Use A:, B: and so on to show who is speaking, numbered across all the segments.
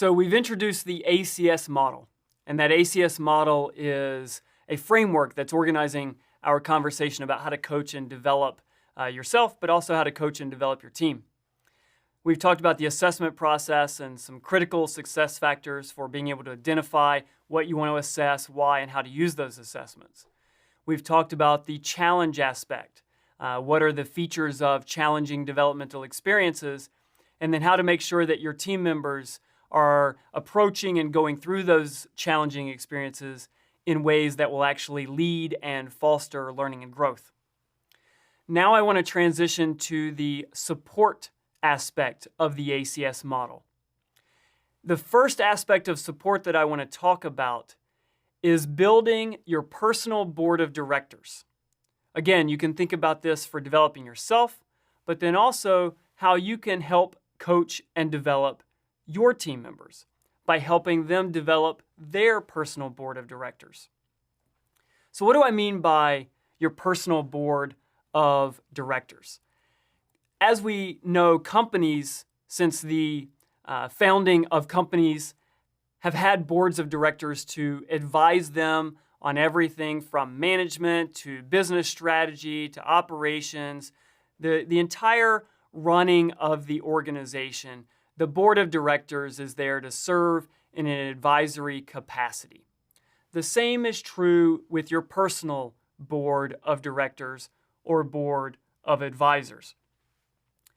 A: So we've introduced the ACS model, and that ACS model is a framework that's organizing our conversation about how to coach and develop yourself, but also how to coach and develop your team. We've talked about the assessment process and some critical success factors for being able to identify what you want to assess, why, and how to use those assessments. We've talked about the challenge aspect. What are the features of challenging developmental experiences? And then how to make sure that your team members are approaching and going through those challenging experiences in ways that will actually lead and foster learning and growth. Now I want to transition to the support aspect of the ACS model. The first aspect of support that I want to talk about is building your personal board of directors. Again, you can think about this for developing yourself, but then also how you can help coach and develop your team members by helping them develop their personal board of directors. So what do I mean by your personal board of directors? As we know, companies, since the founding of companies, have had boards of directors to advise them on everything from management to business strategy to operations, the entire running of the organization. The board of directors is there to serve in an advisory capacity. The same is true with your personal board of directors or board of advisors.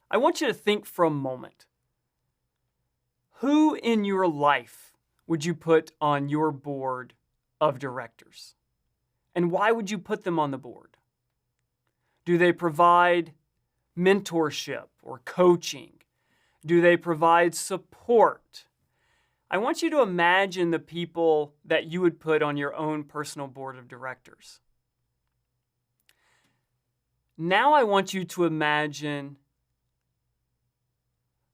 A: I want you to think for a moment. Who in your life would you put on your board of directors? And why would you put them on the board? Do they provide mentorship or coaching? Do they provide support? I want you to imagine the people that you would put on your own personal board of directors. Now I want you to imagine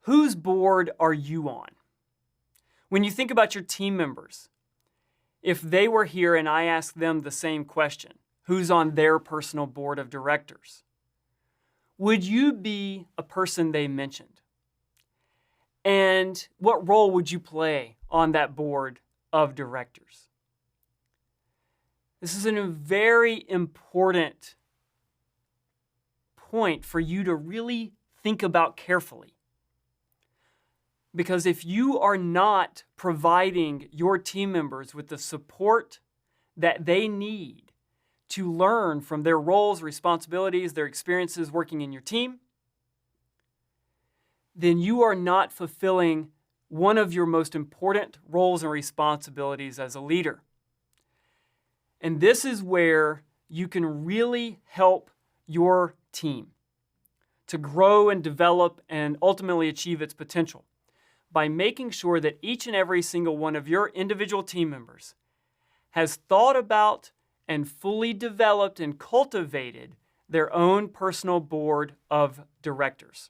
A: whose board are you on? When you think about your team members, if they were here and I asked them the same question, who's on their personal board of directors? Would you be a person they mentioned? And what role would you play on that board of directors? This is a very important point for you to really think about carefully. Because if you are not providing your team members with the support that they need to learn from their roles, responsibilities, their experiences working in your team, then you are not fulfilling one of your most important roles and responsibilities as a leader. And this is where you can really help your team to grow and develop and ultimately achieve its potential by making sure that each and every single one of your individual team members has thought about and fully developed and cultivated their own personal board of directors.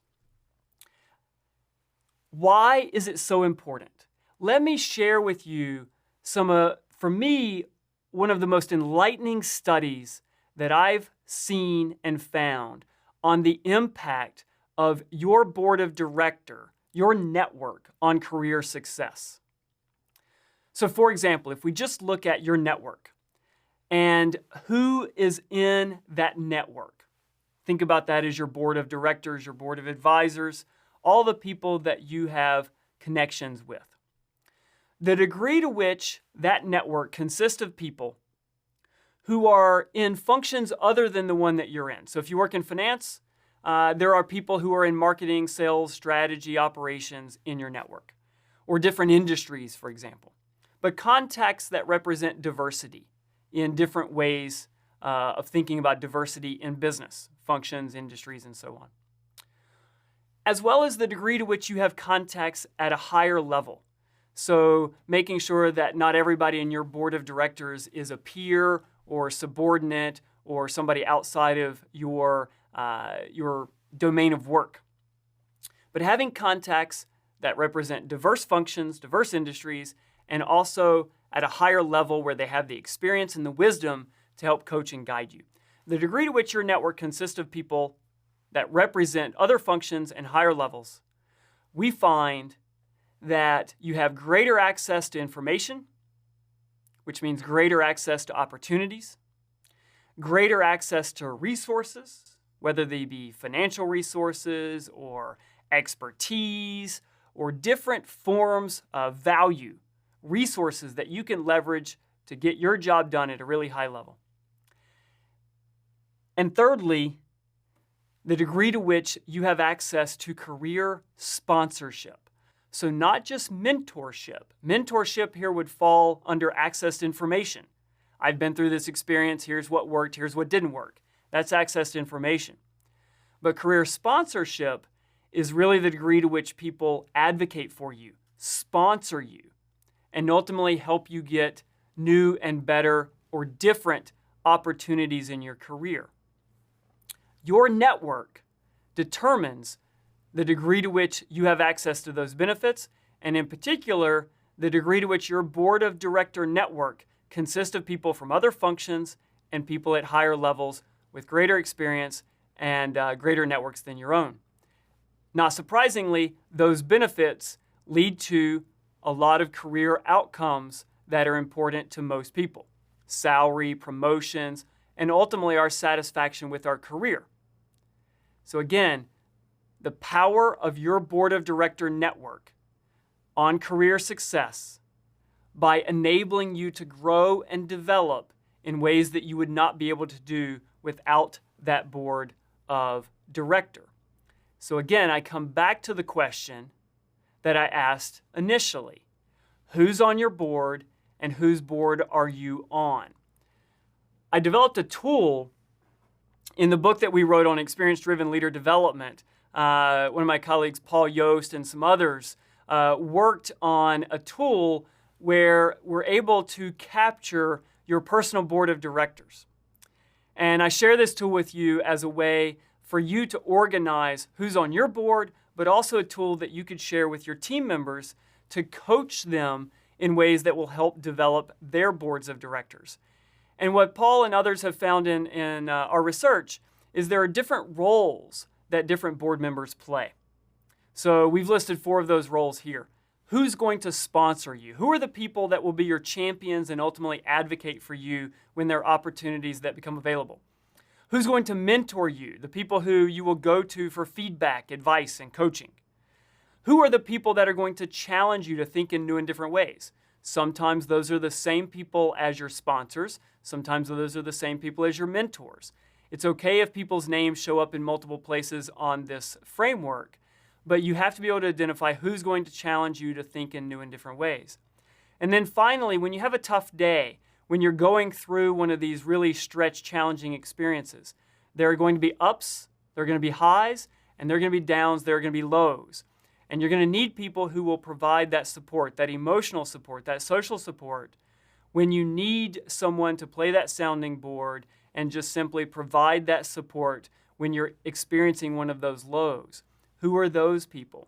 A: Why is it so important? Let me share with you some, for me, one of the most enlightening studies that I've seen and found on the impact of your board of director, your network on career success. So for example, if we just look at your network and who is in that network, think about that as your board of directors, your board of advisors, all the people that you have connections with. The degree to which that network consists of people who are in functions other than the one that you're in. So if you work in finance, there are people who are in marketing, sales, strategy, operations in your network, or different industries, for example. But contacts that represent diversity in different ways of thinking about diversity in business, functions, industries, and so on. As well as the degree to which you have contacts at a higher level. So making sure that not everybody in your board of directors is a peer or subordinate or somebody outside of your domain of work. But having contacts that represent diverse functions, diverse industries, and also at a higher level where they have the experience and the wisdom to help coach and guide you. The degree to which your network consists of people that represent other functions and higher levels, we find that you have greater access to information, which means greater access to opportunities, greater access to resources, whether they be financial resources or expertise or different forms of value, resources that you can leverage to get your job done at a really high level. And thirdly, the degree to which you have access to career sponsorship. So not just mentorship. Mentorship here would fall under access to information. I've been through this experience. Here's what worked. Here's what didn't work. That's access to information. But career sponsorship is really the degree to which people advocate for you, sponsor you, and ultimately help you get new and better or different opportunities in your career. Your network determines the degree to which you have access to those benefits, and in particular, the degree to which your board of director network consists of people from other functions and people at higher levels with greater experience and greater networks than your own. Not surprisingly, those benefits lead to a lot of career outcomes that are important to most people. Salary, promotions, and ultimately our satisfaction with our career. So again, the power of your board of director network on career success by enabling you to grow and develop in ways that you would not be able to do without that board of director. So again, I come back to the question that I asked initially. Who's on your board and whose board are you on? I developed a tool in the book that we wrote on experience-driven leader development. One of my colleagues, Paul Yost, and some others worked on a tool where we're able to capture your personal board of directors. And I share this tool with you as a way for you to organize who's on your board, but also a tool that you could share with your team members to coach them in ways that will help develop their boards of directors. And what Paul and others have found in our research is there are different roles that different board members play. So we've listed 4 of those roles here. Who's going to sponsor you? Who are the people that will be your champions and ultimately advocate for you when there are opportunities that become available? Who's going to mentor you? The people who you will go to for feedback, advice, and coaching. Who are the people that are going to challenge you to think in new and different ways? Sometimes those are the same people as your sponsors. Sometimes those are the same people as your mentors. It's okay if people's names show up in multiple places on this framework, but you have to be able to identify who's going to challenge you to think in new and different ways. And then finally, when you have a tough day, when you're going through one of these really stretched, challenging experiences, there are going to be ups, there are going to be highs, and there are going to be downs, there are going to be lows. And you're going to need people who will provide that support, that emotional support, that social support, when you need someone to play that sounding board and just simply provide that support when you're experiencing one of those lows. Who are those people?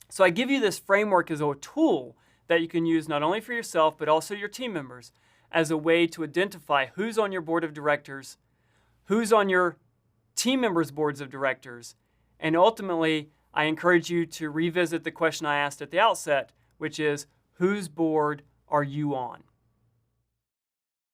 A: So I give you this framework as a tool that you can use not only for yourself, but also your team members as a way to identify who's on your board of directors, who's on your team members' boards of directors, and ultimately, I encourage you to revisit the question I asked at the outset, which is, whose board are you on?